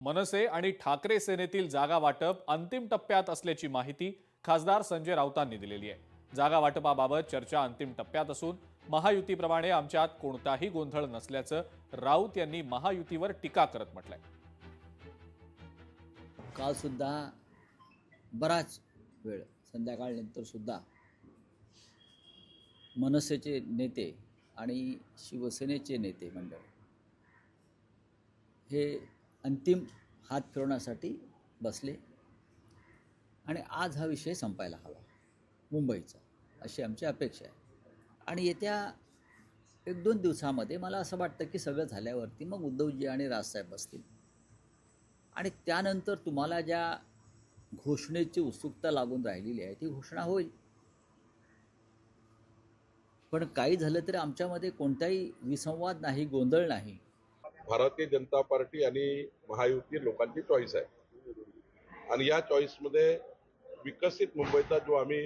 मनसे आणि ठाकरे सेनेतील जागा वाटप अंतिम टप्प्यात असल्याची माहिती खासदार संजय राऊतांनी दिलेली आहे। जागा वाटपाबाबत चर्चा अंतिम टप्प्यात असून महायुतीप्रमाणे आमच्यात कोणताही गोंधळ नसल्याचं राऊत यांनी महायुतीवर टीका करत म्हटलंय। काल सुद्धा बराच वेळ संध्याकाळनंतर सुद्धा मनसेचे नेते आणि शिवसेनेचे नेते मंडळ हे अंतिम हात फिरवण्यासाठी बसले आणि आज हा विषय संपायला हवा मुंबईचा, अशी आमची अपेक्षा आहे। आणि येत्या 1-2 दिवसामध्ये मला असं वाटतं की सगळं झाल्यावरती मग उद्धवजी आणि राजसाहेब बसतील आणि त्यानंतर तुम्हाला ज्या घोषणेची उत्सुकता लागून राहिलेली आहे ती घोषणा होईल। पण काही झालं तरी आमच्यामध्ये कोणताही विसंवाद नाही, गोंधळ नाही। भारतीय जनता पार्टी आणि महायुती लोकांची चॉईस आहे आणि या चॉईसमध्ये विकसित मुंबईचा जो आम्ही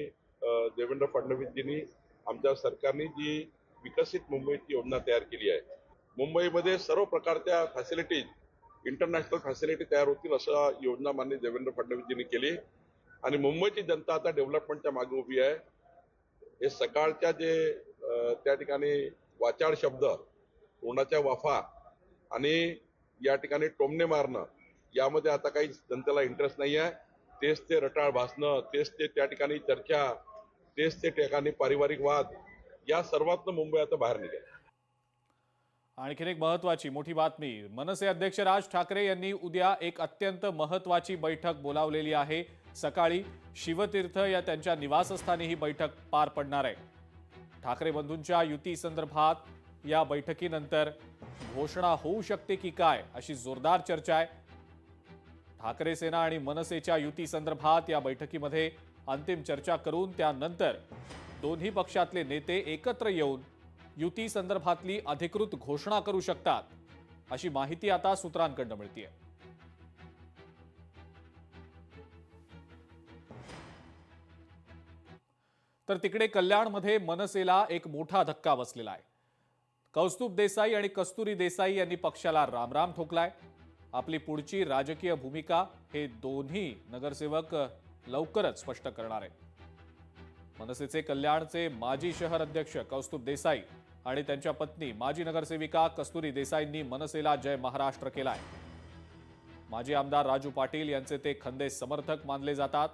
देवेंद्र फडणवीसजींनी आमच्या सरकारने जी विकसित मुंबईची योजना तयार केली आहे, मुंबईमध्ये सर्व प्रकारच्या फॅसिलिटीज, इंटरनॅशनल फॅसिलिटी तयार होतील असं योजना माननीय देवेंद्र फडणवीसजींनी केली आणि मुंबईची जनता आता डेव्हलपमेंटच्या मागे उभी आहे। हे सकाळच्या जे त्या ठिकाणी वाचाळ शब्द, तोंडाच्या वाफा आणि या ठिकाणी टोमणे मारणं, यामध्ये आता काही जनतेला इंटरेस्ट नाही आहे। तेच ते रटाळ भाषणं, तेच ते त्या ठिकाणी चर्चा, तेच ते ठिकाणी पारिवारिक वाद, या सर्वातनं मुंबई आता बाहेर निघेल। आणखीन एक महत्त्वाची मोठी बातमी, मनसे अध्यक्ष राज ठाकरे यांनी उद्या एक अत्यंत महत्त्वाची बैठक बोलावलेली आहे। सकाळी शिवतीर्थ या त्यांच्या निवासस्थानी ही बैठक पार पडणार आहे। ठाकरे बंधूंच्या युती संदर्भात या बैठकीनंतर घोषणा होऊ शकते की काय, अशी जोरदार चर्चा आहे। ठाकरे सेना आणि मनसेच्या युती संदर्भात या बैठकीमध्ये अंतिम चर्चा करून त्यानंतर दोन्ही पक्षातले नेते एकत्र येऊन युती संदर्भातली अधिकृत घोषणा करू शकतात, अशी माहिती आता सूत्रांकडून मिळतेय। तर तिकडे कल्याणमध्ये मनसेला एक मोठा धक्का बसलेला आहे। कौस्तुभ देसाई आणि कस्तुरी देसाई यांनी पक्षाला रामराम ठोकलाय। आपली पुढची राजकीय भूमिका हे दोन्ही नगरसेवक लवकरच स्पष्ट करणार आहेत। मनसेचे कल्याणचे माजी शहर अध्यक्ष कौस्तुभ देसाई आणि त्यांच्या पत्नी माजी नगरसेविका कस्तुरी देसाईंनी मनसेला जय महाराष्ट्र केलाय। माजी आमदार राजू पाटील यांचे ते खंदे समर्थक मानले जातात।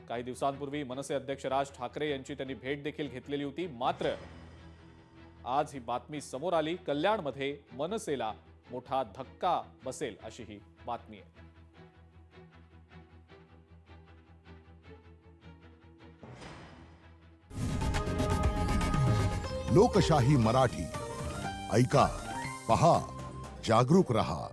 काही दिवसांपूर्वी मनसे अध्यक्ष राज ठाकरे यांची त्यांनी भेट देखील घेतलेली होती। मात्र आज ही बातमी समोर आली, कल्याणमध्ये मनसेला मोठा धक्का बसेल अशी ही बातमी आहे। लोकशाही मराठी ऐका, पहा, जागरूक रहा।